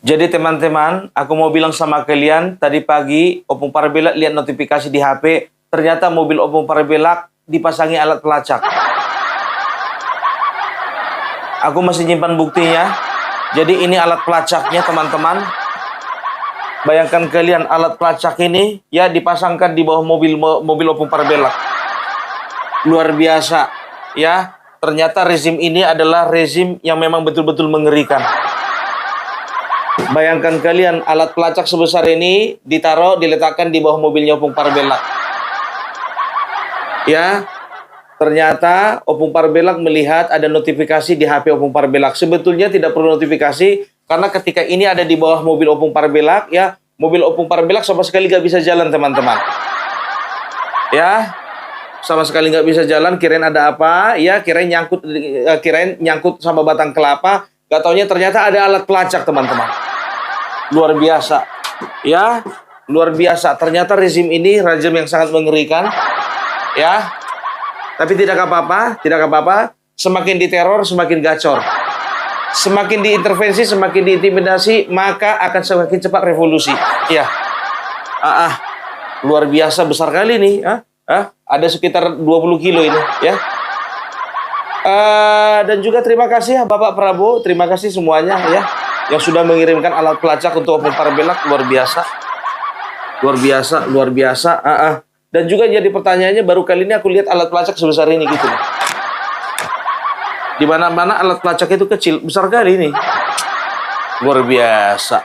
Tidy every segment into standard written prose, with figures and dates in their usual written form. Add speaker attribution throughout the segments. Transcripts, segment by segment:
Speaker 1: Jadi teman-teman, aku mau bilang sama kalian, tadi pagi Opung Parbelak lihat notifikasi di HP, ternyata mobil Opung Parbelak dipasangi alat pelacak. Aku masih nyimpan buktinya. Jadi ini alat pelacaknya teman-teman. Bayangkan kalian, alat pelacak ini ya dipasangkan di bawah mobil Opung Parbelak. Luar biasa ya. Ternyata rezim ini adalah rezim yang memang betul-betul mengerikan. Bayangkan kalian, alat pelacak sebesar ini diletakkan di bawah mobilnya Opung Parbelak. Ya, ternyata Opung Parbelak melihat ada notifikasi di HP Opung Parbelak. Sebetulnya tidak perlu notifikasi, karena ketika ini ada di bawah mobil Opung Parbelak, ya, mobil Opung Parbelak sama sekali nggak bisa jalan, teman-teman. Ya, sama sekali nggak bisa jalan. Kirain ada apa? Ya, kirain nyangkut sama batang kelapa. Gak taunya ternyata ada alat pelacak, teman-teman. Luar biasa. Ya, luar biasa. Ternyata rezim ini rezim yang sangat mengerikan. Ya. Tapi tidak apa-apa, tidak apa-apa. Semakin diteror, semakin gacor. Semakin diintervensi, semakin diintimidasi, maka akan semakin cepat revolusi. Ya. Luar biasa, besar kali nih. Ada sekitar 20 kilo ini, ya. Dan juga terima kasih Bapak Prabowo, terima kasih semuanya ya yang sudah mengirimkan alat pelacak untuk Opung Parbelak. Luar biasa, luar biasa, luar biasa. Dan juga jadi pertanyaannya, baru kali ini aku lihat alat pelacak sebesar ini gitu. Di mana-mana alat pelacak itu kecil, besar kali ini. Luar biasa.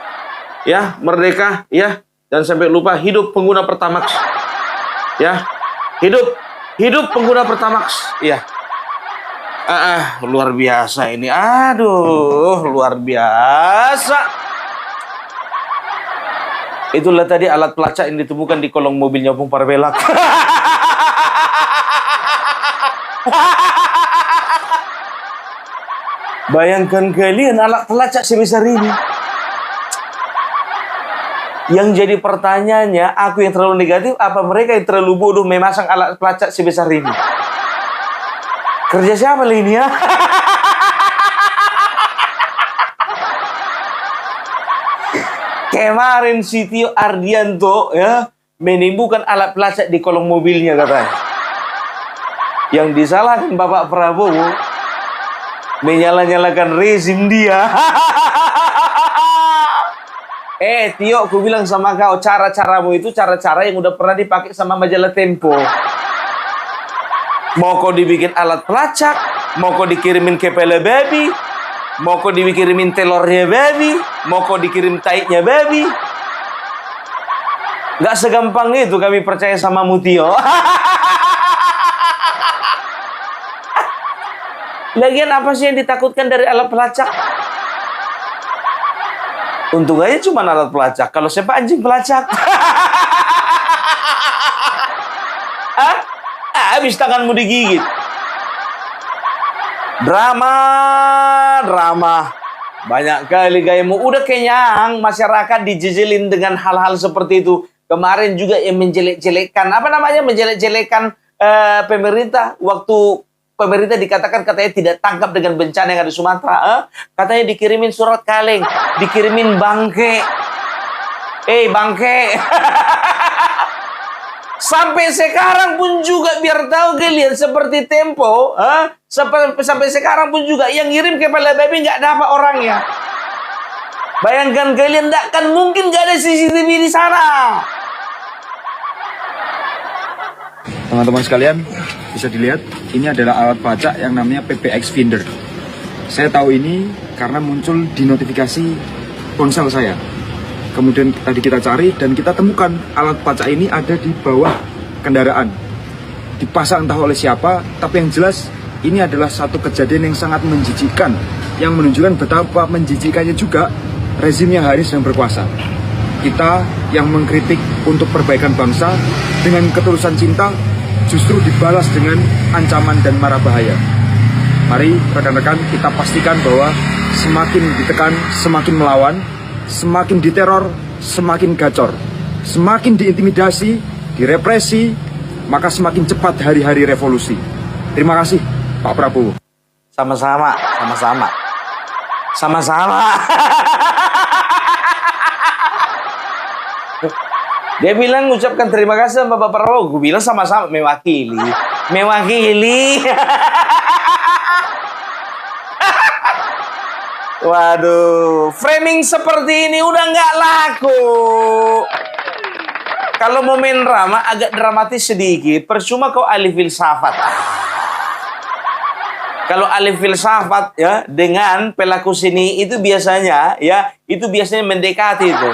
Speaker 1: Ya, merdeka ya, dan sampai lupa hidup pengguna Pertamax. Ya, hidup pengguna Pertamax. Ya. Luar biasa ini. Aduh, luar biasa. Itulah tadi alat pelacak yang ditemukan di kolong mobilnya Opung Parbelak. Bayangkan kalian, alat pelacak sebesar ini. Yang jadi pertanyaannya, aku yang terlalu negatif, apa mereka yang terlalu bodoh memasang alat pelacak sebesar ini? Kerja siapa lah ini ya? Kemarin Sitio Ardianto ya menimbulkan alat pelacak di kolong mobilnya katanya. Yang disalahkan Bapak Prabowo menyala-nyalakan rezim dia. Tio, aku bilang sama kau, cara-caramu itu cara-cara yang udah pernah dipakai sama majalah Tempo. Mau kau dibikin alat pelacak, mau kau dikirimin kepala babi, mau kau dikirimin telurnya babi, mau kau dikirim taiknya babi. Gak segampang itu kami percaya sama Mutio. Lagian apa sih yang ditakutkan dari alat pelacak? Untung aja cuma alat pelacak. Kalau siapa anjing pelacak? Habis tanganmu digigit. Drama. Banyak kali gayamu. Udah kenyang masyarakat dijejelin dengan hal-hal seperti itu. Kemarin juga yang menjelek-jelekkan, menjelek-jelekkan pemerintah. Waktu pemerintah dikatakan katanya tidak tangkap dengan bencana yang ada di Sumatera. Katanya dikirimin surat kaleng, dikirimin bangke. Bangke. Sampai sekarang pun juga, biar tahu kalian seperti Tempo, sampai sekarang pun juga yang ngirim kepala babi nggak dapat orangnya. Bayangkan kalian, nggak kan mungkin nggak ada CCTV di sana.
Speaker 2: Teman-teman sekalian, bisa dilihat ini adalah alat pelacak yang namanya PPX Finder. Saya tahu ini karena muncul di notifikasi ponsel saya. Kemudian tadi kita cari dan kita temukan alat pelacak ini ada di bawah kendaraan. Dipasang entah oleh siapa, tapi yang jelas ini adalah satu kejadian yang sangat menjijikkan, yang menunjukkan betapa menjijikannya juga rezim yang hari ini sedang berkuasa. Kita yang mengkritik untuk perbaikan bangsa dengan ketulusan cinta justru dibalas dengan ancaman dan mara bahaya. Mari rekan-rekan kita pastikan bahwa semakin ditekan, semakin melawan, semakin diteror, semakin gacor. Semakin diintimidasi, direpresi, maka semakin cepat hari-hari revolusi. Terima kasih, Pak Prabowo.
Speaker 1: Sama-sama. Dia bilang ucapkan terima kasih sama Bapak Prabowo. Gue bilang sama-sama mewakili. Mewakili. Waduh, framing seperti ini udah nggak laku. Kalau mau main drama, agak dramatis sedikit. Percuma kau alih filsafat. Kalau alih filsafat ya dengan pelaku seni itu biasanya mendekati itu.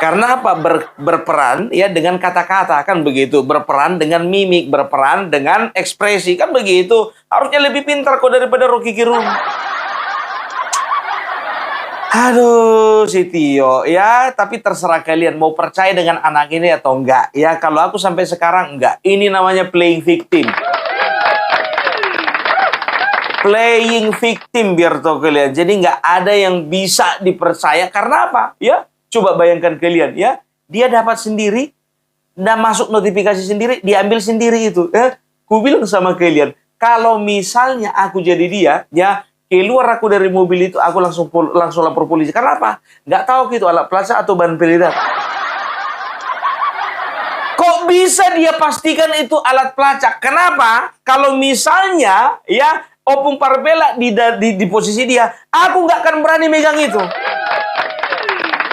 Speaker 1: Karena apa? Berperan ya dengan kata-kata kan begitu, berperan dengan mimik, berperan dengan ekspresi kan begitu. Harusnya lebih pintar kok daripada Rocky Gerung. Aduh, si Tio ya, tapi terserah kalian mau percaya dengan anak ini atau enggak. Ya, kalau aku sampai sekarang enggak. Ini namanya playing victim. Playing victim biar tahu kalian. Jadi nggak ada yang bisa dipercaya karena apa? Ya, coba bayangkan kalian ya. Dia dapat sendiri, dan masuk notifikasi sendiri, diambil sendiri itu. Ku bilang sama kalian, kalau misalnya aku jadi dia, ya keluar aku dari mobil itu, aku langsung lapor polisi. Karena apa? Nggak tahu gitu alat pelacak atau bahan peledak. Kok bisa dia pastikan itu alat pelacak? Kenapa? Kalau misalnya ya Opung Parbela di posisi dia, aku nggak akan berani megang itu.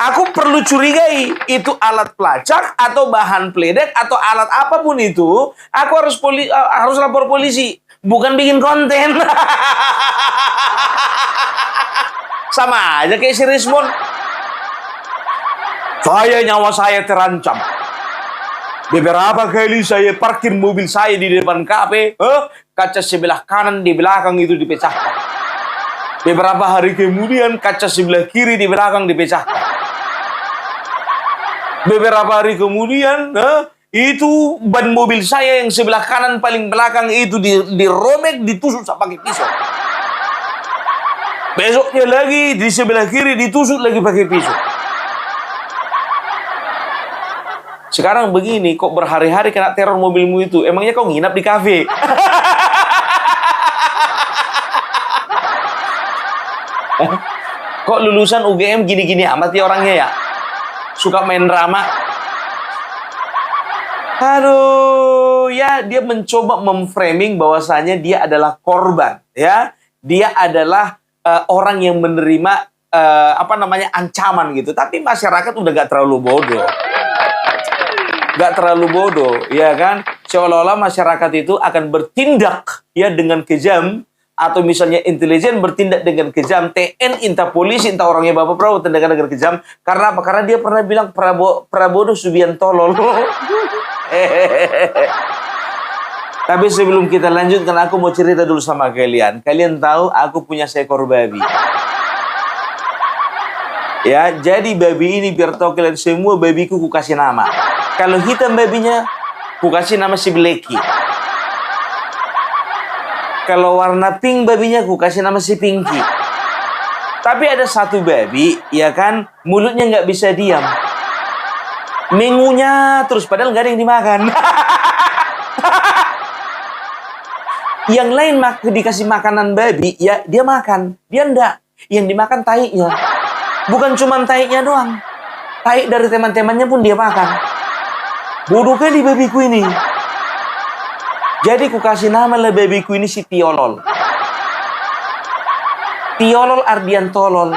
Speaker 1: Aku perlu curigai itu alat pelacak atau bahan peledak atau alat apapun itu. Aku harus lapor polisi, bukan bikin konten. Sama aja kayak si Rismon. Nyawa saya terancam. Beberapa kali saya parkir mobil saya di depan kafe, kaca sebelah kanan di belakang itu dipecahkan. Beberapa hari kemudian kaca sebelah kiri di belakang dipecahkan. Beberapa hari kemudian, itu ban mobil saya yang sebelah kanan paling belakang itu dirobek, ditusuk pakai pisau. Besoknya lagi di sebelah kiri ditusuk lagi pakai pisau. Sekarang begini, kok berhari-hari kena teror mobilmu itu? Emangnya kau nginap di kafe? Kok lulusan UGM gini-gini amat ya orangnya ya? Suka main drama. Aduh, ya dia mencoba memframing bahwasanya dia adalah korban, ya. Dia adalah orang yang menerima ancaman gitu. Tapi masyarakat udah gak terlalu bodoh. Gak terlalu bodoh, ya kan? Seolah-olah masyarakat itu akan bertindak ya dengan kejam, atau misalnya intelijen bertindak dengan kejam, TN, entah polisi, entah orangnya Bapak Prabowo tindakan dengan kejam. Karena apa? Karena dia pernah bilang Prabowo Subiantolol. Tapi sebelum kita lanjutkan, aku mau cerita dulu sama kalian. Kalian tahu aku punya seekor babi. Ya, jadi babi ini biar tahu kalian semua, babiku ku kasih nama. Kalau hitam babinya, ku kasih nama si Blacky. Kalau warna pink babinya, ku kasih nama si Pinky. Tapi ada satu babi, ya kan, mulutnya nggak bisa diam. Mengunyah terus, padahal nggak ada yang dimakan. Yang lain dikasih makanan babi, ya dia makan. Dia enggak. Yang dimakan taiknya. Bukan cuma taiknya doang. Taik dari teman-temannya pun dia makan. Bodoh kali babiku ini. Jadi ku kasih nama lah babiku ini si Tiolol. Tiolol Ardian Tolol.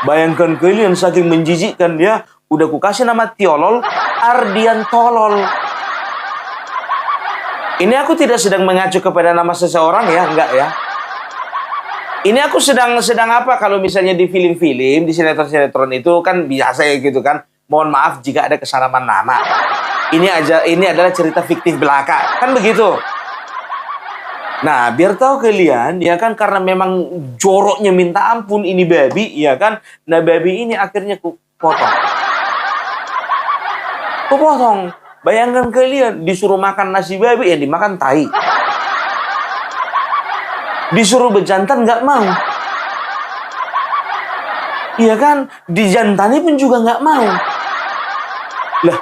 Speaker 1: Bayangkan kalian saking menjijikkan dia. Udah ku kasih nama Tiolol Ardian Tolol. Ini aku tidak sedang mengacu kepada nama seseorang ya, enggak ya. Ini aku sedang apa, kalau misalnya di film-film, di sinetron-sinetron itu kan biasa ya gitu kan. Mohon maaf jika ada kesalahan nama. Ini adalah cerita fiktif belaka, kan begitu. Nah, biar tahu kalian, ya kan, karena memang joroknya minta ampun ini babi, ya kan. Nah, babi ini akhirnya ku potong. Ku potong. Bayangkan kalian, disuruh makan nasi babi, yang dimakan tai. Disuruh berjantan nggak mau. Iya kan, dijantani pun juga nggak mau. Lah,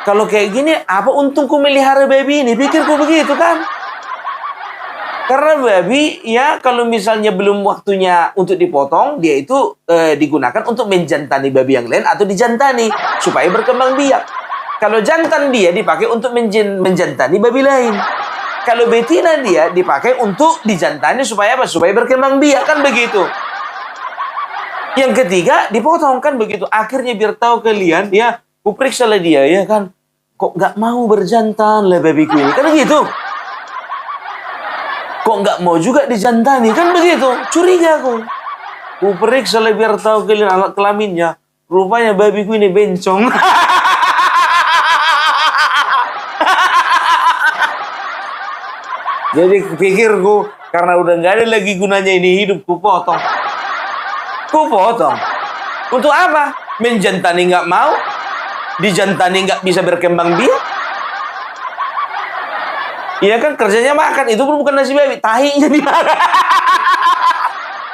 Speaker 1: kalau kayak gini, apa untungku melihara babi ini? Pikirku begitu kan? Karena babi ya kalau misalnya belum waktunya untuk dipotong, dia itu digunakan untuk menjantani babi yang lain atau dijantani supaya berkembang biak. Kalau jantan dia dipakai untuk menjantani babi lain. Kalau betina dia dipakai untuk dijantani supaya apa? Supaya berkembang biak, kan begitu. Yang ketiga dipotong, kan begitu. Akhirnya biar tahu kalian ya, kuperiksa lah dia ya kan. Kok nggak mau berjantan lah babiku ini, kan begitu. Kok nggak mau juga dijantani, kan begitu. Curiga aku. Kuperiksa lah biar tahu kalian alat kelaminnya. Rupanya babiku ini bencong. Jadi pikirku, karena udah nggak ada lagi gunanya ini hidup, kupotong. Untuk apa? Menjantani nggak mau, dijantani nggak bisa berkembang biak. Iya kan, kerjanya makan, itu pun bukan nasi babi, tahinya dimakan.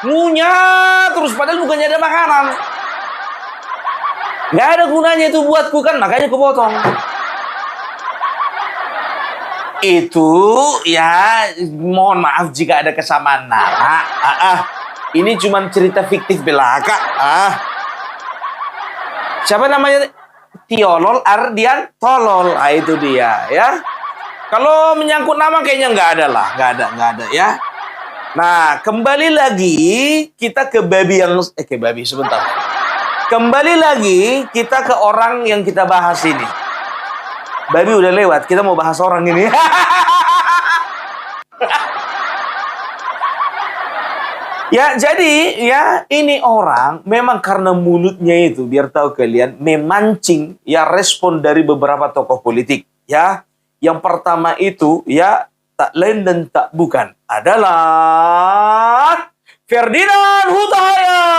Speaker 1: Ngunyah terus, padahal bukannya ada makanan. Nggak ada gunanya itu buatku kan, makanya kupotong. Itu ya, mohon maaf jika ada kesamaan nama. Ini cuma cerita fiktif belaka. Siapa namanya? Tiolol Ardian Tolol. Itu dia ya. Kalau menyangkut nama kayaknya nggak ada ya. Nah, kembali lagi kita ke babi yang sebentar. Kembali lagi kita ke orang yang kita bahas ini. Babi udah lewat, kita mau bahas orang ini. Ya, jadi ya ini orang memang karena mulutnya itu, biar tahu kalian, memancing ya respon dari beberapa tokoh politik ya. Yang pertama itu ya tak lain dan tak bukan adalah Ferdinand Hutahayan.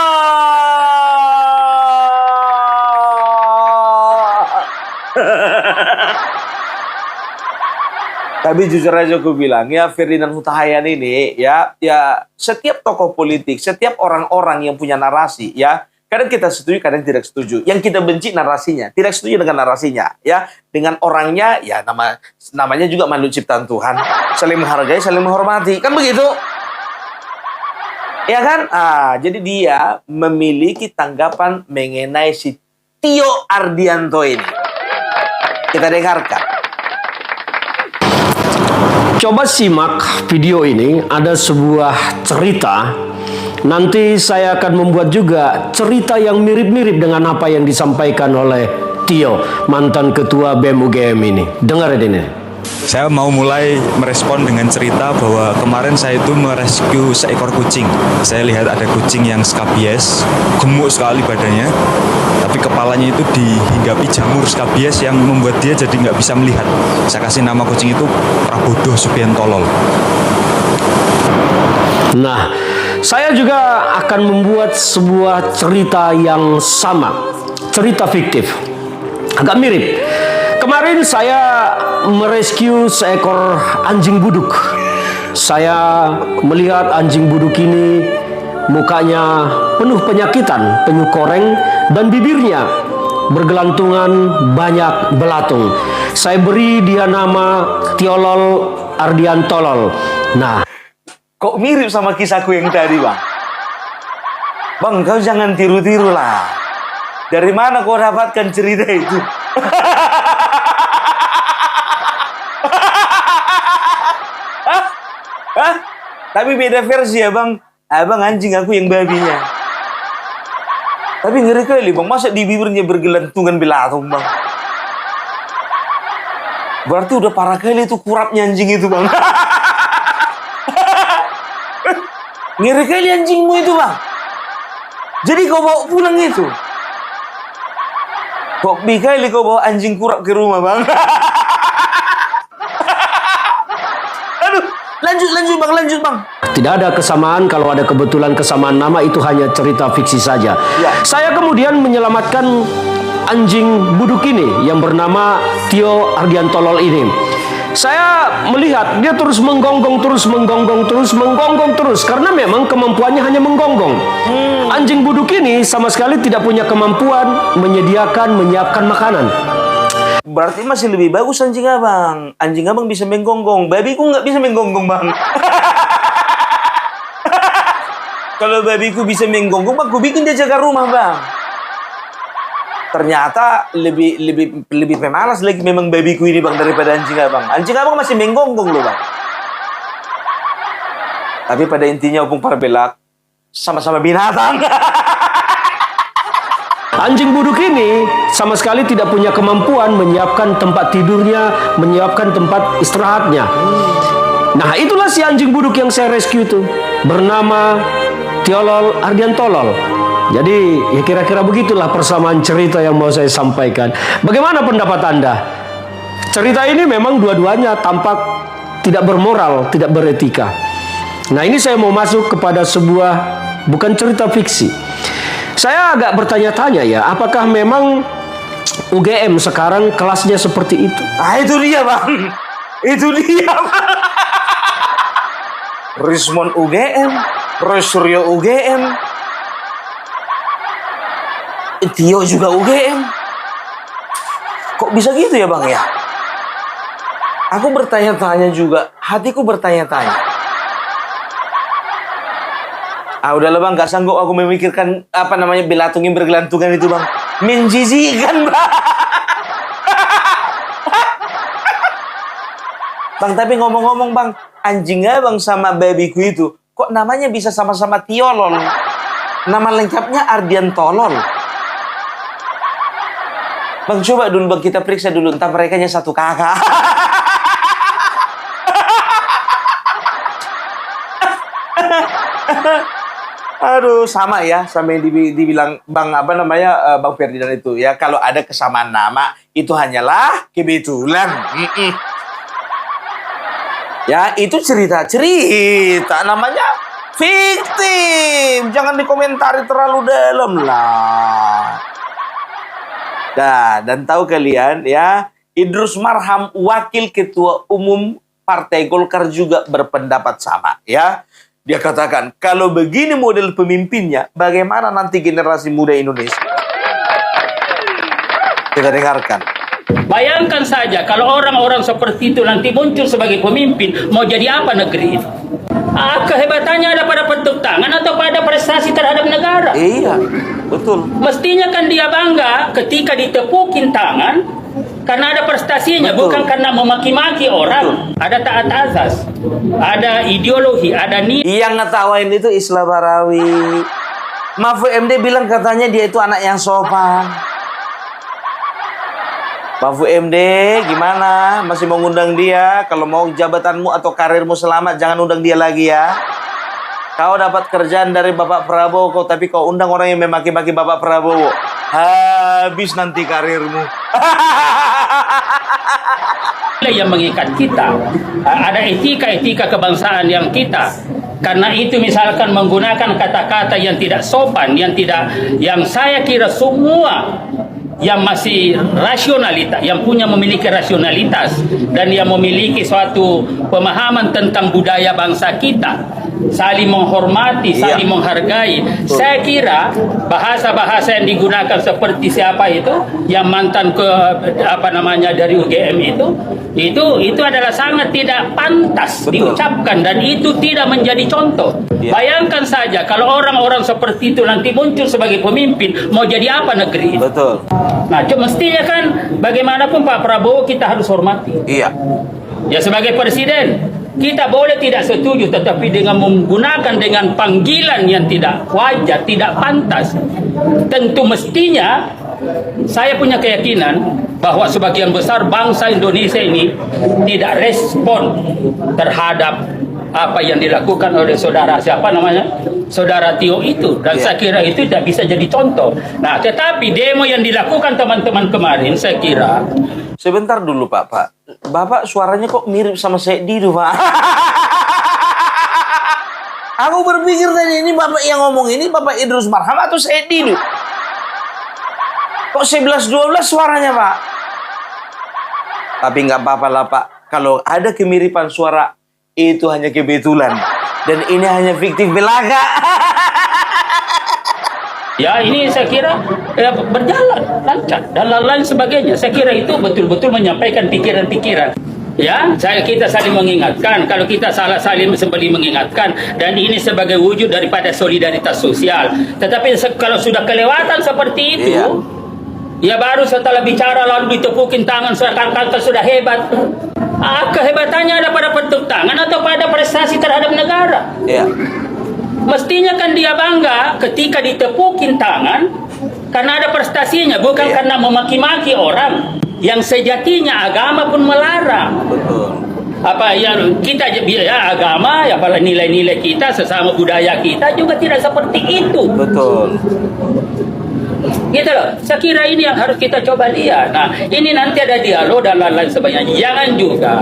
Speaker 1: Tapi jujur aja aku bilang ya, Ferdinand Hutahayan ini ya setiap tokoh politik, setiap orang-orang yang punya narasi ya, kadang kita setuju, kadang tidak setuju. Yang kita benci narasinya, tidak setuju dengan narasinya ya. Dengan orangnya ya namanya juga makhluk ciptaan Tuhan. Saling menghargai, saling menghormati, kan begitu? Ya kan? Jadi dia memiliki tanggapan mengenai si Tio Ardianto ini. Kita dengarkan.
Speaker 3: Coba simak video ini, ada sebuah cerita. Nanti saya akan membuat juga cerita yang mirip-mirip dengan apa yang disampaikan oleh Tio, mantan ketua BEM UGM ini. Dengar ini.
Speaker 2: Saya mau mulai merespon dengan cerita bahwa kemarin saya itu merescue seekor kucing. Saya lihat ada kucing yang skabies, gemuk sekali badannya, tapi kepalanya itu dihinggapi jamur skabies yang membuat dia jadi nggak bisa melihat. Saya kasih nama kucing itu Prabodo Subiantolol.
Speaker 3: Nah, saya juga akan membuat sebuah cerita yang sama, cerita fiktif, agak mirip. Kemarin saya merescue seekor anjing buduk. Saya melihat anjing buduk ini mukanya penuh penyakitan, penuh koreng, dan bibirnya bergelantungan banyak belatung. Saya beri dia nama Tiolol Ardian Tolol. Nah,
Speaker 1: Kok mirip sama kisahku yang tadi, Bang? Bang, kau jangan tiru-tiru lah. Dari mana kau dapatkan cerita itu? Hah? Tapi beda versi ya, Bang. Abang anjing, aku yang babinya. Tapi ngeri kali, Bang. Masa di bibirnya bergelantungan belatung, Bang? Berarti udah parah kali itu kurapnya anjing itu, Bang. Ngeri kali anjingmu itu, Bang. Jadi kau bawa pulang itu. Kok kali kau bawa anjing kurap ke rumah, Bang? Aduh, lanjut, Bang.
Speaker 3: tidak ada kesamaan. Kalau ada kebetulan kesamaan nama, itu hanya cerita fiksi saja.
Speaker 1: Ya.
Speaker 3: Saya kemudian menyelamatkan anjing buduk ini yang bernama Tio Ardian Tolol ini. Saya melihat dia terus menggonggong terus karena memang kemampuannya hanya menggonggong. Anjing buduk ini sama sekali tidak punya kemampuan menyiapkan makanan.
Speaker 1: Berarti masih lebih bagus anjing abang. Anjing abang bisa menggonggong. Babiku nggak bisa menggonggong, Bang. Kalau babiku bisa menggonggong, bang, ku bikin dia jaga rumah, bang. Ternyata lebih pemalas lagi memang babiku ini, bang, daripada anjing abang. Anjing abang masih menggonggong loh, bang. Tapi pada intinya opung Parbelak sama-sama binatang.
Speaker 3: Anjing buduk ini sama sekali tidak punya kemampuan menyiapkan tempat tidurnya, menyiapkan tempat istirahatnya. Nah, itulah si anjing buduk yang saya rescue itu, bernama Tiolol Ardian Tolol. Jadi, ya kira-kira begitulah persamaan cerita yang mau saya sampaikan. Bagaimana pendapat Anda? Cerita ini memang dua-duanya tampak tidak bermoral, tidak beretika. Nah, ini saya mau masuk kepada sebuah bukan cerita fiksi. Saya agak bertanya-tanya ya, apakah memang UGM sekarang kelasnya seperti itu?
Speaker 1: Ah, itu dia, bang. Itu dia, bang. Rismon UGM, Roy Suryo UGM, Tio juga UGM. Kok bisa gitu ya, bang ya? Aku bertanya-tanya juga, hatiku bertanya-tanya. Ah, udahlah bang, gak sanggup aku memikirkan apa namanya belatungin bergelantungan itu, bang. Menjijikan, bang. Bang, tapi ngomong-ngomong, bang, anjingnya bang sama babiku itu kok namanya bisa sama-sama Tiolol? Nama lengkapnya Ardian Tolol. Bang, coba dulu bang, kita periksa dulu, entah mereka satu kakak. Aduh, sama ya, sama yang dibilang Bang apa namanya Bang Ferdinand itu ya. Kalau ada kesamaan nama itu hanyalah kebetulan. Ya, itu cerita namanya fiktif. Jangan dikomentari terlalu dalam lah. Nah, dan tahu kalian ya, Idrus Marham, Wakil Ketua Umum Partai Golkar juga berpendapat sama ya. Dia katakan, kalau begini model pemimpinnya, bagaimana nanti generasi muda Indonesia? Kita dengarkan.
Speaker 4: Bayangkan saja kalau orang-orang seperti itu nanti muncul sebagai pemimpin, mau jadi apa negeri ini? Kehebatannya ada pada bentuk tangan atau pada prestasi terhadap negara?
Speaker 1: Iya, betul.
Speaker 4: Mestinya kan dia bangga ketika ditepukin tangan karena ada prestasinya,
Speaker 1: betul.
Speaker 4: Bukan karena memaki-maki orang. Betul. Ada taat azas, ada ideologi, ada niat.
Speaker 1: Yang ngetawain itu Isla Barawi. Mahfud MD bilang katanya dia itu anak yang sopan. Mahfud MD gimana? Masih mau ngundang dia? Kalau mau jabatanmu atau karirmu selamat, jangan undang dia lagi ya. Kau dapat kerjaan dari Bapak Prabowo, tapi kau undang orang yang memaki-maki Bapak Prabowo. Habis nanti karirmu.
Speaker 4: Yang mengikat kita, ada etika-etika kebangsaan yang kita. Karena itu misalkan menggunakan kata-kata yang tidak sopan, yang saya kira semua yang masih rasionalitas, yang memiliki rasionalitas dan yang memiliki suatu pemahaman tentang budaya bangsa kita, saling menghormati, saling menghargai. Saya kira bahasa-bahasa yang digunakan seperti siapa itu, yang mantan dari UGM itu adalah sangat tidak pantas diucapkan dan itu tidak menjadi contoh. Bayangkan saja kalau orang-orang seperti itu nanti muncul sebagai pemimpin, mau jadi apa negeri ini?
Speaker 1: Betul.
Speaker 4: Nah, mestinya kan bagaimanapun Pak Prabowo kita harus hormati.
Speaker 1: Iya.
Speaker 4: Ya, sebagai presiden kita boleh tidak setuju, tetapi dengan menggunakan dengan panggilan yang tidak wajar, tidak pantas, tentu mestinya saya punya keyakinan bahwa sebagian besar bangsa Indonesia ini tidak respon terhadap apa yang dilakukan oleh saudara saudara Tio itu, dan saya kira itu tidak bisa jadi contoh. Nah, tetapi demo yang dilakukan teman-teman kemarin, saya kira.
Speaker 1: Sebentar dulu Pak. Bapak suaranya kok mirip sama Syed Didu, Pak. Aku berpikir tadi ini Bapak yang ngomong ini Bapak Idrus Marham atau Syed Didu? Kok 11-12 suaranya, Pak? Tapi nggak apa-apa lah, Pak. Kalau ada kemiripan suara, itu hanya kebetulan. Dan ini hanya fiktif belaka.
Speaker 4: Ya, ini saya kira berjalan lancar dan lain-lain sebagainya. Saya kira itu betul-betul menyampaikan pikiran-pikiran. Ya, kita saling mengingatkan. Kalau kita salah saling sembali mengingatkan, dan ini sebagai wujud daripada solidaritas sosial. Tetapi kalau sudah kelewatan seperti itu, ya baru setelah bicara lalu ditepukin tangan seakan-akan sudah hebat. Kehebatannya ada pada tepuk tangan atau pada prestasi terhadap negara?
Speaker 1: Iya.
Speaker 4: Mestinya kan dia bangga ketika ditepukin tangan karena ada prestasinya, bukan karena memaki-maki orang yang sejatinya agama pun melarang.
Speaker 1: Betul.
Speaker 4: Apa yang kita ya agama, ya pada nilai-nilai kita sesama budaya kita juga tidak seperti itu.
Speaker 1: Betul.
Speaker 4: Gitu loh. Saya kira ini yang harus kita coba lihat. Nah, ini nanti ada dialog dan lain-lain sebagainya. Jangan juga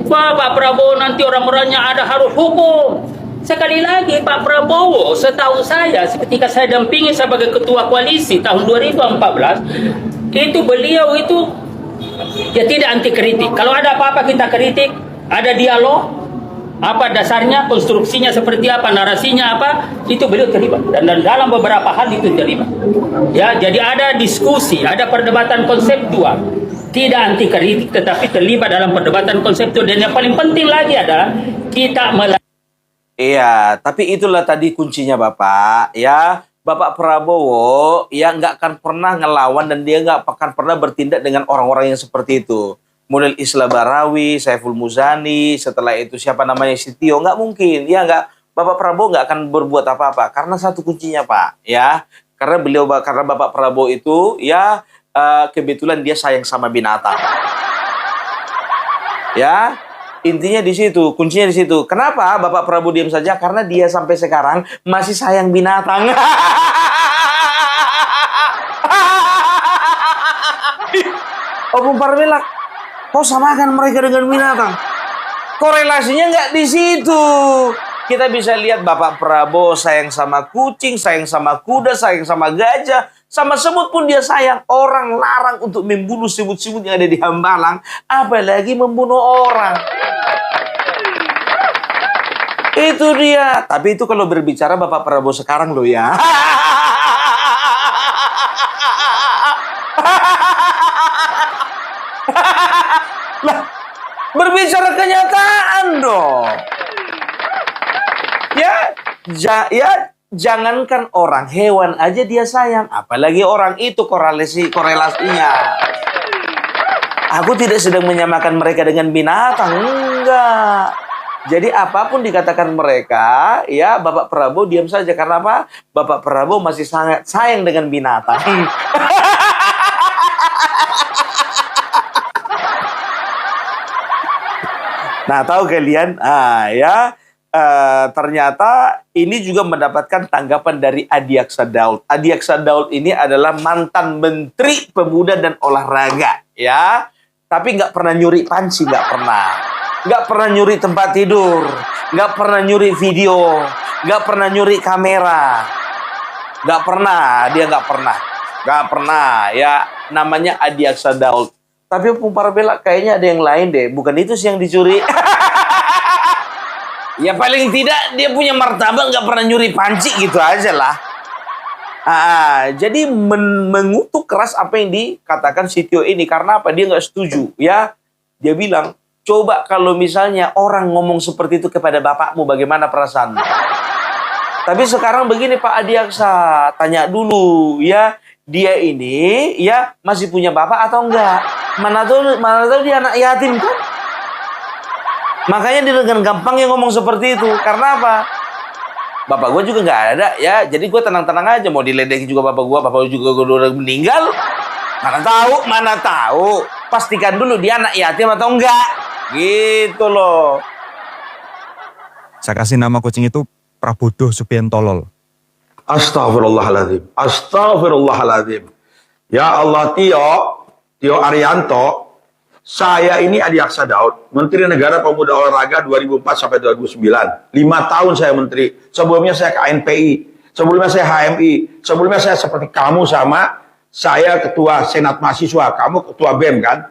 Speaker 4: Pak Prabowo nanti orang-orangnya ada harus hukum. Sekali lagi Pak Prabowo, setahu saya ketika saya dampingi sebagai ketua koalisi tahun 2014, itu beliau itu ya tidak anti kritik. Kalau ada apa-apa kita kritik, ada dialog, apa dasarnya, konstruksinya seperti apa, narasinya apa, itu beliau terlibat. Dan dalam beberapa hal itu terlibat. Ya, jadi ada diskusi, ada perdebatan konseptual. Tidak anti kritik, tetapi terlibat dalam perdebatan konseptual. Dan yang paling penting lagi adalah kita
Speaker 1: Iya, tapi itulah tadi kuncinya Bapak, ya. Bapak Prabowo ya nggak akan pernah ngelawan dan dia nggak akan pernah bertindak dengan orang-orang yang seperti itu. Model Isla Barawi, Saiful Muzani, setelah itu siapa namanya Sitio, nggak mungkin. Ya nggak, Bapak Prabowo nggak akan berbuat apa-apa karena satu kuncinya Pak, ya. Karena Bapak Prabowo itu ya kebetulan dia sayang sama binatang. Ya. Intinya di situ, kuncinya di situ. Kenapa Bapak Prabowo diam saja? Karena dia sampai sekarang masih sayang binatang. Opung Parbelak, kau samakan mereka dengan binatang. Korelasinya nggak di situ. Kita bisa lihat Bapak Prabowo sayang sama kucing, sayang sama kuda, sayang sama gajah, sama semut pun dia sayang. Orang larang untuk membunuh semut-semut yang ada di Hambalang, apalagi membunuh orang. Itu dia. Tapi itu kalau berbicara Bapak Prabowo sekarang loh ya. Lah, berbicara kenyataan dong. Ya, jangankan orang, hewan aja dia sayang. Apalagi orang itu korelasinya. Aku tidak sedang menyamakan mereka dengan binatang. Enggak. Jadi apapun dikatakan mereka, ya Bapak Prabowo diam saja. Karena apa? Bapak Prabowo masih sangat sayang dengan binatang. Nah, tahu kalian? Ternyata ini juga mendapatkan tanggapan dari Adiaksa Daud. Adiaksa Daud ini adalah mantan Menteri Pemuda dan Olahraga, ya. Tapi nggak pernah nyuri panci, nggak pernah. Nggak pernah nyuri tempat tidur, nggak pernah nyuri video, nggak pernah nyuri kamera, nggak pernah, dia nggak pernah, ya namanya Adiaksa Daud. Tapi Opung Parbelak kayaknya ada yang lain deh, bukan itu sih yang dicuri. Ya paling tidak dia punya martabat nggak pernah nyuri panci gitu aja lah. Jadi mengutuk keras apa yang dikatakan Sitio ini karena apa? Dia nggak setuju, ya. Dia bilang, coba kalau misalnya orang ngomong seperti itu kepada bapakmu, bagaimana perasaan? Tapi sekarang begini Pak Adiaksa, tanya dulu ya, dia ini ya masih punya bapak atau enggak? Mana tahu dia anak yatim kan? Makanya dia dengan gampangnya ngomong seperti itu. Karena apa? Bapak gue juga nggak ada ya, jadi gue tenang-tenang aja. Mau diledekin juga bapak gue juga udah meninggal. Mana tahu. Pastikan dulu dia anak yatim atau enggak. Gitu loh.
Speaker 2: Saya kasih nama kucing itu Prabodo Subiantolol.
Speaker 5: Astagfirullahaladzim. Astagfirullahaladzim. Ya Allah, Tio Arianto, saya ini Adiaksa Daud, Menteri Negara Pemuda Olahraga 2004 sampai 2009. 5 tahun saya menteri. Sebelumnya saya KNPI, sebelumnya saya HMI, sebelumnya saya seperti kamu sama, saya ketua Senat Mahasiswa, kamu ketua BEM kan?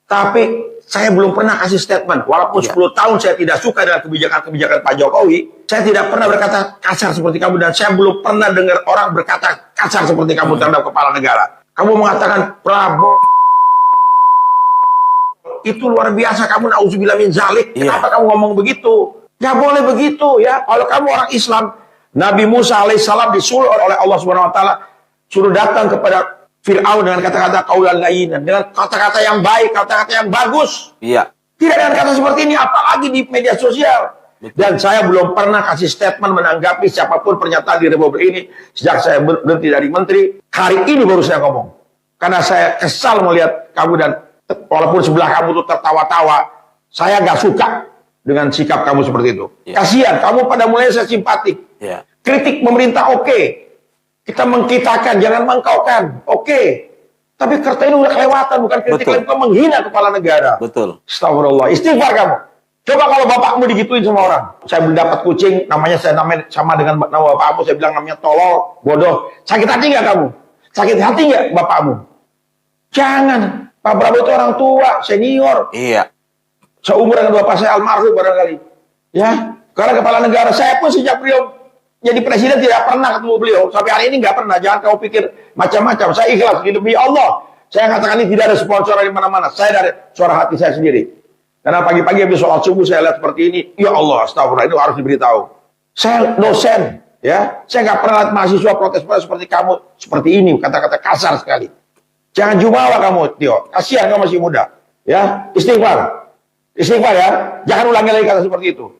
Speaker 5: Tapi saya belum pernah kasih statement. Walaupun 10 tahun saya tidak suka dengan kebijakan-kebijakan Pak Jokowi, saya tidak pernah berkata kasar seperti kamu. Dan saya belum pernah dengar orang berkata kasar seperti kamu terhadap kepala negara. Kamu mengatakan Prabowo itu luar biasa. Kamu na'udzubillah min zalik.
Speaker 1: Iya.
Speaker 5: Kenapa kamu ngomong begitu? Nggak boleh begitu ya. Kalau kamu orang Islam, Nabi Musa alaihissalam disuruh oleh Allah Subhanahu wa taala suruh datang kepada Fir'aun dengan kata-kata qaulan layyinan, dengan kata-kata yang baik, kata-kata yang bagus.
Speaker 1: Iya.
Speaker 5: Tidak dengan kata seperti ini, apalagi di media sosial. Dan saya belum pernah kasih statement menanggapi siapapun pernyataan di Republik ini sejak saya berhenti dari menteri. Hari ini baru saya ngomong. Karena saya kesal melihat kamu dan walaupun sebelah kamu tuh tertawa-tawa, saya nggak suka dengan sikap kamu seperti itu.
Speaker 1: Ya.
Speaker 5: Kasihan, kamu pada mulai saya simpatik.
Speaker 1: Ya.
Speaker 5: Kritik pemerintah oke. Kita mengkitakan, jangan mengkaukan. Oke. Tapi kerta ini udah kelewatan, bukan kritik
Speaker 1: Betul.
Speaker 5: lagi, itu menghina kepala negara.
Speaker 1: Betul.
Speaker 5: Astagfirullah, istighfar kamu. Coba kalau bapakmu digituin sama orang. Saya mendapat kucing, namanya saya namanya sama dengan nama bapakmu, saya bilang namanya tolol, bodoh. Sakit hati nggak kamu? Sakit hati nggak bapakmu? Jangan. Pak Prabowo itu orang tua, senior.
Speaker 1: Iya.
Speaker 5: Seumuran dengan bapak saya almarhum barangkali. Ya, karena kepala negara saya pun sejak beliau jadi presiden tidak pernah ketemu beliau. Sampai hari ini nggak pernah. Jangan kau pikir macam-macam. Saya ikhlas demi Allah. Saya katakan ini tidak ada sponsor di mana-mana. Saya dari suara hati saya sendiri. Karena pagi-pagi habis sholat subuh saya lihat seperti ini. Ya Allah, astagfirullah, itu harus diberitahu. Saya dosen, ya. Saya nggak pernah lihat mahasiswa protes seperti kamu seperti ini. Kata-kata kasar sekali. Jangan jumawa kamu, Tio. Kasihan kamu masih muda. Ya, istighfar. Istighfar ya. Jangan ulangi lagi kata seperti itu.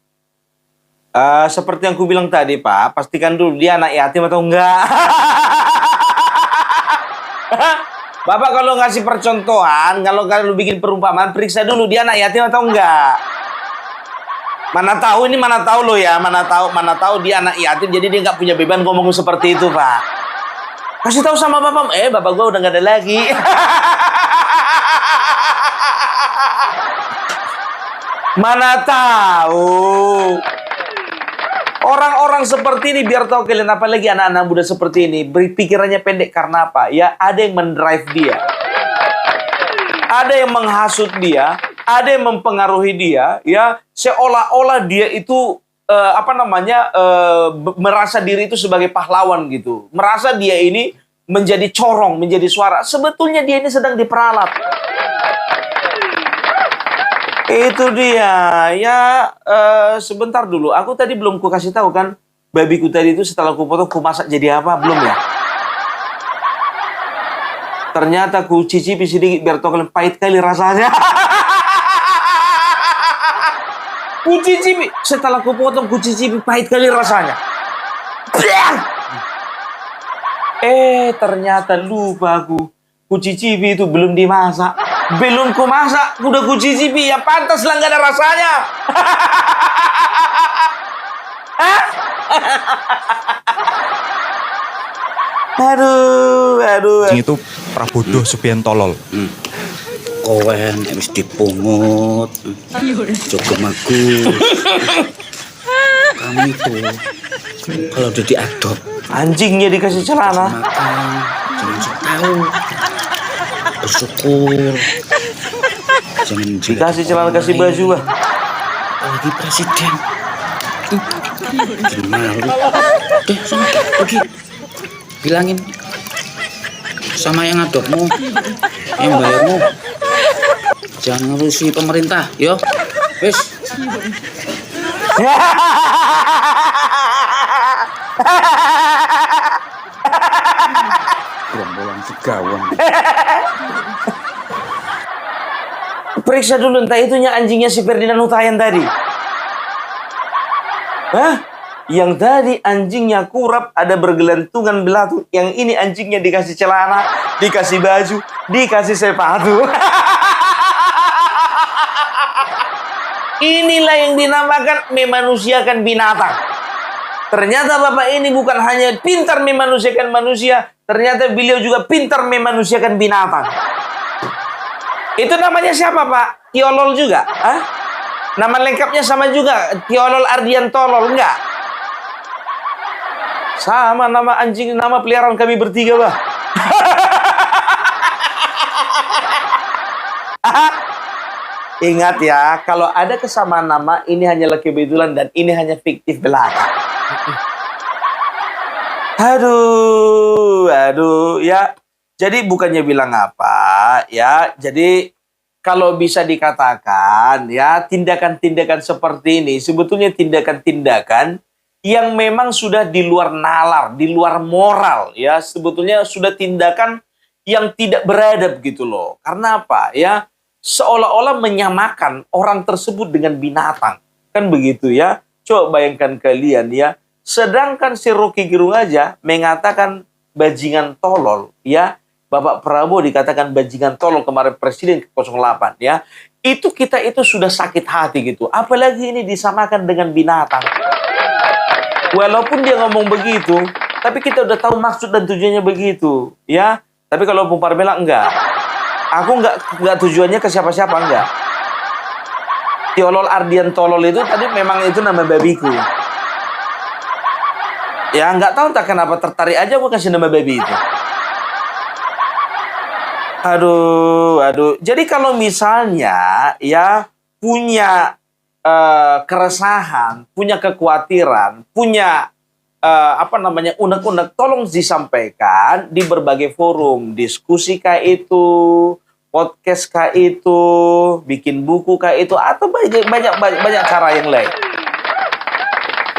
Speaker 1: Seperti yang ku bilang tadi, Pak, pastikan dulu dia anak yatim atau enggak. Bapak kalau ngasih percontohan, kalau bikin perumpamaan, periksa dulu dia anak yatim atau enggak. Mana tahu lo ya, mana tahu dia anak yatim, jadi dia nggak punya beban ngomong seperti itu, Pak. Kasih tahu sama bapak, bapak gua udah nggak ada lagi. Mana tahu. Orang-orang seperti ini biar tahu kalian, apalagi anak-anak muda seperti ini berpikirannya pendek karena apa? Ya ada yang mendrive dia, ada yang menghasut dia, ada yang mempengaruhi dia, ya seolah-olah dia itu merasa diri itu sebagai pahlawan gitu, merasa dia ini menjadi corong, menjadi suara. Sebetulnya dia ini sedang diperalat. Itu dia. Ya, sebentar dulu. Aku tadi belum ku kasih tahu kan, babiku tadi itu setelah ku potong, ku masak jadi apa? Belum ya? Ternyata ku cicipi sedikit biar tahu kalian pahit kali rasanya. Ku cicipi. Setelah ku potong, ku cicipi pahit kali rasanya. Ternyata lupa aku. Ku cicipi itu belum dimasak. Belum ku masak, udah ku cicipi, ya pantas lah nggak ada rasanya. Aduh.
Speaker 2: Itu prabodo sepian tolol.
Speaker 6: Kowen wis dipungut. Cukup bagus. Kamu itu kalau udah diadop,
Speaker 1: Anjingnya dikasih celana.
Speaker 6: makan jangan sok tahu. Bersyukur. Jangan
Speaker 1: Dikasih celana, kasih baju lah.
Speaker 6: Lagi presiden. Jangan malu. Deh, sana pergi. Bilangin sama yang adopmu, yang bayarmu. Jangan ngurusi pemerintah, yo. Wis. Bolang segawon.
Speaker 1: Periksa dulu entah itunya anjingnya si Ferdinand Hutayan tadi. Hah? Yang tadi anjingnya kurap, ada bergelantungan belatung. Yang ini anjingnya dikasih celana, dikasih baju, dikasih sepatu. Inilah yang dinamakan memanusiakan binatang. Ternyata bapak ini bukan hanya pintar memanusiakan manusia, ternyata beliau juga pintar memanusiakan binatang. Itu namanya siapa, Pak? Tiolol juga? Hah? Nama lengkapnya sama juga? Tiolol Ardian Tolol, enggak? Sama nama anjing, nama peliharaan kami bertiga, Pak. Ingat ya, kalau ada kesamaan nama, ini hanyalah kebetulan dan ini hanya fiktif belaka. Aduh, ya. Jadi bukannya bilang apa, ya. Jadi kalau bisa dikatakan ya tindakan-tindakan seperti ini sebetulnya tindakan-tindakan yang memang sudah di luar nalar, di luar moral ya, sebetulnya sudah tindakan yang tidak beradab gitu loh. Karena apa? Ya, seolah-olah menyamakan orang tersebut dengan binatang. Kan begitu ya. Coba bayangkan kalian ya. Sedangkan si Rocky Gerung aja mengatakan bajingan tolol ya. Bapak Prabowo dikatakan bajingan tolol kemarin Presiden ke-08 ya. Itu kita itu sudah sakit hati gitu. Apalagi ini disamakan dengan binatang. Walaupun dia ngomong begitu, tapi kita udah tahu maksud dan tujuannya begitu ya. Tapi kalau Opung Parbelak enggak. Aku enggak tujuannya ke siapa-siapa enggak. Tiolol Ardian Tolol itu tadi memang itu nama babiku. Ya enggak tahu tak kenapa tertarik aja gue kasih nama babi itu. Aduh. Jadi kalau misalnya ya punya keresahan, punya kekhawatiran, punya unek-unek, tolong disampaikan di berbagai forum, diskusi kah itu, podcast kah itu, bikin buku kah itu, atau banyak cara yang lain.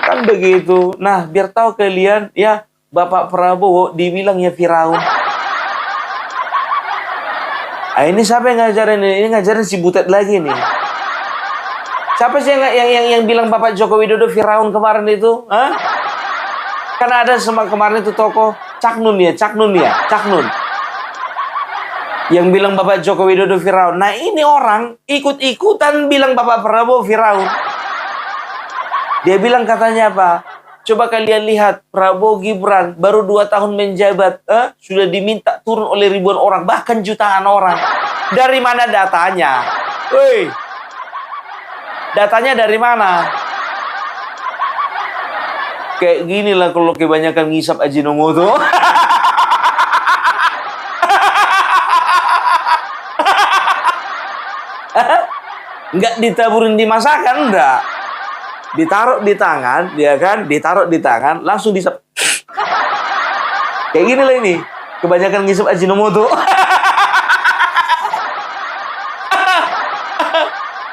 Speaker 1: Kan begitu. Nah, biar tahu kalian ya, Bapak Prabowo dibilangnya Firaun. Ini siapa yang ngajarin ini? Ini ngajarin si Butet lagi nih. Siapa sih yang bilang Bapak Joko Widodo Firaun kemarin itu? Hah? Karena ada kemarin itu tokoh Cak Nun. Yang bilang Bapak Joko Widodo Firaun. Nah ini orang ikut-ikutan bilang Bapak Prabowo Firaun. Dia bilang katanya apa? Coba kalian lihat Prabowo Gibran baru 2 tahun menjabat. Sudah diminta turun oleh ribuan orang. Bahkan jutaan orang. Dari mana datanya? Woi, datanya dari mana? Kayak gini lah kalau kebanyakan ngisap Ajinomoto. Enggak ditaburin di masakan, enggak. Ditaruh di tangan, ya kan? Ditaruh di tangan, langsung disep. Kayak gini lah ini. Kebanyakan ngisap Ajinomoto.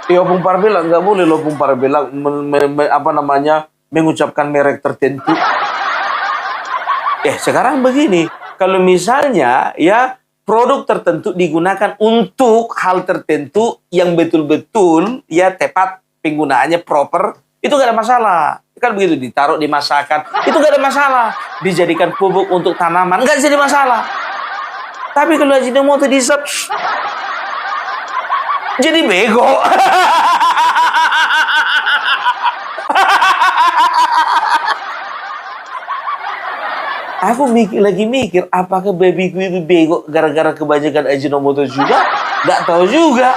Speaker 1: Ya Opung Parbelak enggak boleh loh Opung Parbelak mengucapkan merek tertentu. Sekarang begini, kalau misalnya ya produk tertentu digunakan untuk hal tertentu yang betul-betul ya tepat penggunaannya proper, itu gak ada masalah. Kan begitu, ditaruh di masakan, itu gak ada masalah. Dijadikan pupuk untuk tanaman, gak jadi masalah. Tapi kalau Ajinomoto disep, jadi bego. Aku lagi mikir, apakah babyku itu bego gara-gara kebanyakan Ajinomoto juga? Gak tahu juga.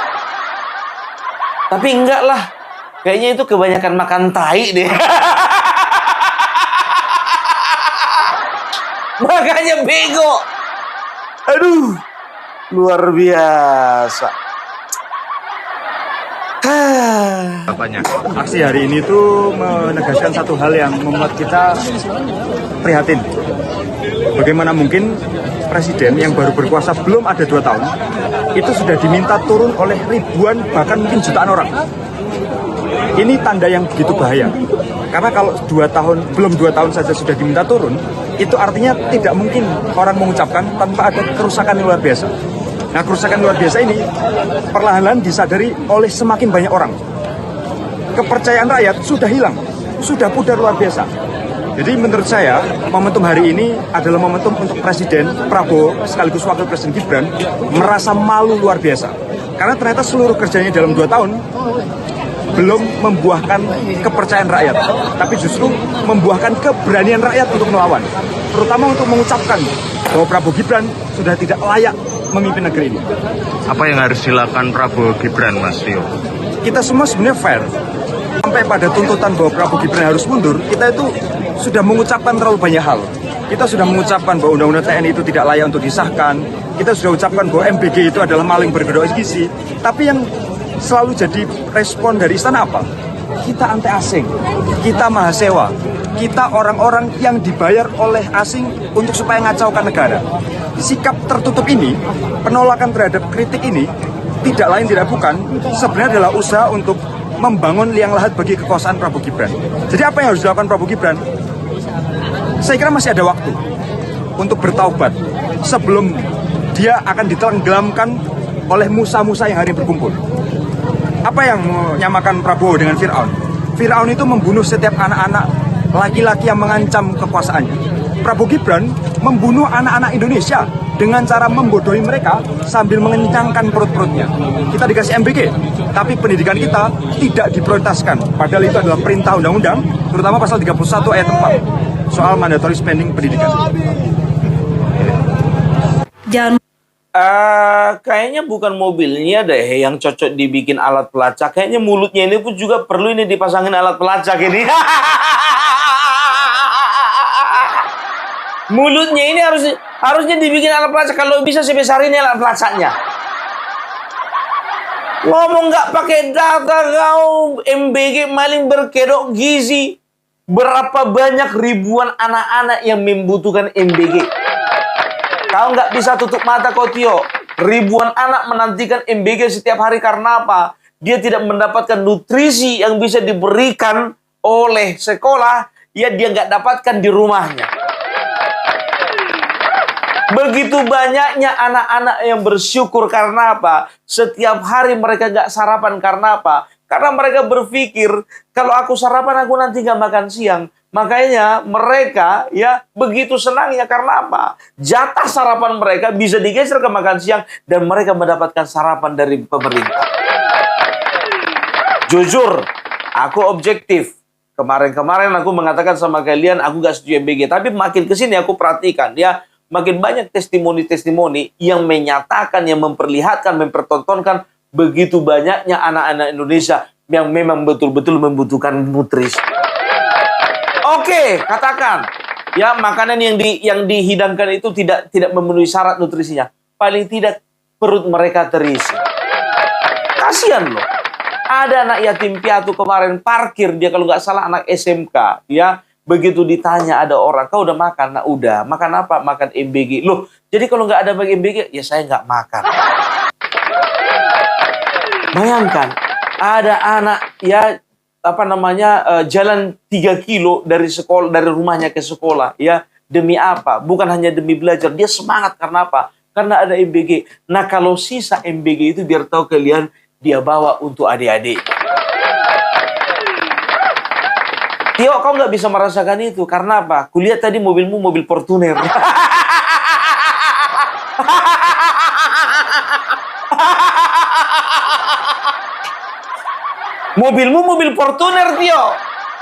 Speaker 1: Tapi enggak lah. Kayaknya itu kebanyakan makan tai deh. Makanya bego. Aduh, luar biasa.
Speaker 2: Bapaknya. Aksi hari ini tuh menegaskan satu hal yang membuat kita prihatin. Bagaimana mungkin presiden yang baru berkuasa belum ada 2 tahun itu sudah diminta turun oleh ribuan bahkan mungkin jutaan orang. Ini tanda yang begitu bahaya. Karena kalau belum 2 tahun saja sudah diminta turun, itu artinya tidak mungkin orang mengucapkan tanpa ada kerusakan yang luar biasa. Nah, kerusakan luar biasa ini perlahan-lahan disadari oleh semakin banyak orang. Kepercayaan rakyat sudah hilang, sudah pudar luar biasa. Jadi menurut saya, momentum hari ini adalah momentum untuk Presiden Prabowo sekaligus Wakil Presiden Gibran merasa malu luar biasa. Karena ternyata seluruh kerjanya dalam 2 tahun belum membuahkan kepercayaan rakyat, tapi justru membuahkan keberanian rakyat untuk melawan. Terutama untuk mengucapkan bahwa Prabowo Gibran sudah tidak layak memimpin negeri ini.
Speaker 7: Apa yang harus dilakukan Prabowo Gibran, Mas Tio?
Speaker 2: Kita semua sebenarnya fair. Sampai pada tuntutan bahwa Prabowo Gibran harus mundur, kita itu sudah mengucapkan terlalu banyak hal. Kita sudah mengucapkan bahwa Undang-Undang TNI itu tidak layak untuk disahkan. Kita sudah ucapkan bahwa MBG itu adalah maling berkedok gizi. Tapi yang selalu jadi respon dari istana apa? Kita anti asing, kita mahasewa, kita orang-orang yang dibayar oleh asing untuk supaya ngacaukan negara. Sikap tertutup ini, penolakan terhadap kritik ini, tidak lain tidak bukan sebenarnya adalah usaha untuk membangun liang lahat bagi kekuasaan Prabowo Gibran. Jadi apa yang harus dilakukan Prabowo Gibran? Saya kira masih ada waktu untuk bertaubat sebelum dia akan ditenggelamkan oleh musa-musa yang hari ini berkumpul. Apa yang menyamakan Prabowo dengan Fir'aun? Fir'aun itu membunuh setiap anak-anak laki-laki yang mengancam kekuasaannya. Prabowo Gibran membunuh anak-anak Indonesia dengan cara membodohi mereka sambil mengencangkan perut-perutnya. Kita dikasih MBG, tapi pendidikan kita tidak diprioritaskan. Padahal itu adalah perintah undang-undang, terutama pasal 31 ayat 4 soal mandatory spending pendidikan.
Speaker 8: Jangan
Speaker 1: Kayaknya bukan mobilnya deh yang cocok dibikin alat pelacak. Kayaknya mulutnya ini pun juga perlu ini dipasangin alat pelacak ini. Mulutnya ini harusnya dibikin alat pelacak. Kalau bisa sebesar ini alat pelacaknya. Ngomong nggak pakai data kau, MBG maling berkedok gizi. Berapa banyak ribuan anak-anak yang membutuhkan MBG? Kau nggak bisa tutup mata kau, Tio. Ribuan anak menantikan MBG setiap hari karena apa? Dia tidak mendapatkan nutrisi yang bisa diberikan oleh sekolah, ya dia nggak dapatkan di rumahnya. Begitu banyaknya anak-anak yang bersyukur karena apa? Setiap hari mereka nggak sarapan karena apa? Karena mereka berpikir, kalau aku sarapan aku nanti nggak makan siang. Makanya mereka ya begitu senangnya karena apa? Jatah sarapan mereka bisa digeser ke makan siang dan mereka mendapatkan sarapan dari pemerintah. Jujur, aku objektif. Kemarin-kemarin aku mengatakan sama kalian aku gak setuju MBG, tapi makin kesini aku perhatikan ya, makin banyak testimoni-testimoni yang menyatakan, yang memperlihatkan, mempertontonkan begitu banyaknya anak-anak Indonesia yang memang betul-betul membutuhkan nutrisi. Oke, katakan ya makanan yang dihidangkan itu tidak memenuhi syarat nutrisinya. Paling tidak perut mereka terisi. Kasihan loh. Ada anak yatim piatu kemarin parkir, dia kalau nggak salah anak SMK, ya. Begitu ditanya ada orang, kau udah makan? Nah udah. Makan apa? Makan MBG. Loh, jadi kalau nggak ada MBG, ya saya nggak makan. Bayangkan, ada anak ya jalan 3 kilo dari sekolah, dari rumahnya ke sekolah, ya demi apa? Bukan hanya demi belajar, dia semangat karena apa? Karena ada MBG. Nah kalau sisa MBG itu biar tahu kalian, dia bawa untuk adik-adik. Tio, kau nggak bisa merasakan itu karena apa? Kulihat tadi mobilmu mobil Fortuner. Mobilmu mobil Fortuner, Tio.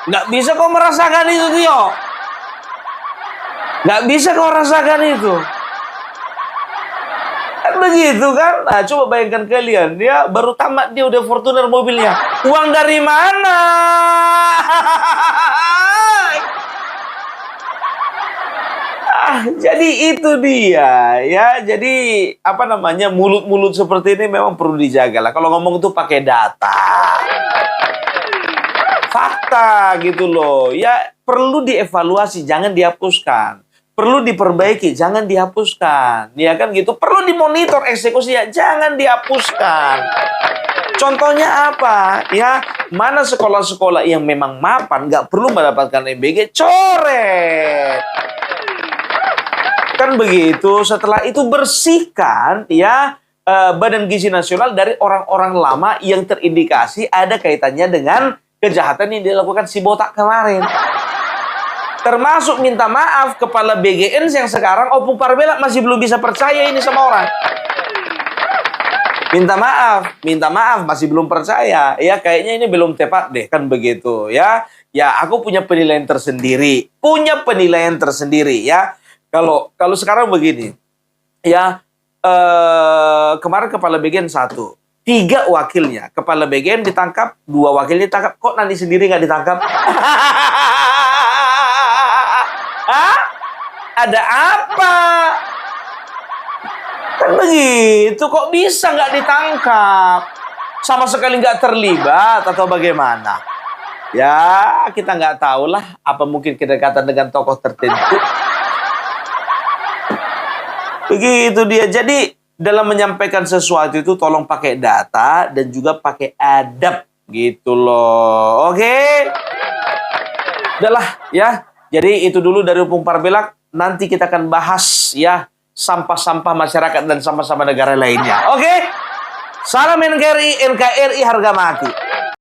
Speaker 1: Nggak bisa kau merasakan itu, Tio. Nggak bisa kau rasakan itu. Kan begitu kan? Nah, coba bayangkan kalian. Dia baru tamat, dia udah Fortuner mobilnya. Uang dari mana? Jadi itu dia. Ya, jadi mulut-mulut seperti ini memang perlu dijaga lah. Kalau ngomong itu pakai data. Fakta gitu loh. Ya perlu dievaluasi, jangan dihapuskan. Perlu diperbaiki, jangan dihapuskan. Ya kan gitu. Perlu dimonitor eksekusinya, jangan dihapuskan. Contohnya apa? Ya, mana sekolah-sekolah yang memang mapan nggak perlu mendapatkan MBG, coret. Kan begitu. Setelah itu bersihkan ya Badan Gizi Nasional dari orang-orang lama yang terindikasi ada kaitannya dengan kejahatan yang dilakukan si botak kemarin. Termasuk minta maaf kepala BGN yang sekarang Opung Parbelak masih belum bisa percaya ini sama orang. Minta maaf masih belum percaya. Ya kayaknya ini belum tepat deh kan begitu ya. Ya aku punya penilaian tersendiri. Ya. Kalau sekarang begini. Ya kemarin kepala BGN 1. 3 wakilnya. Kepala BGN ditangkap, 2 wakilnya ditangkap. Kok Nani sendiri nggak ditangkap? Hah? Ada apa? Kan begitu, kok bisa nggak ditangkap? Sama sekali nggak terlibat atau bagaimana? Ya, kita nggak tahu lah. Apa mungkin kedekatan dengan tokoh tertentu? Begitu dia. Jadi, dalam menyampaikan sesuatu itu tolong pakai data dan juga pakai adab gitu loh. Oke? Udahlah ya. Jadi itu dulu dari Opung Parbelak. Nanti kita akan bahas ya sampah-sampah masyarakat dan sampah-sampah negara lainnya. Oke? Salam NKRI, NKRI harga mati.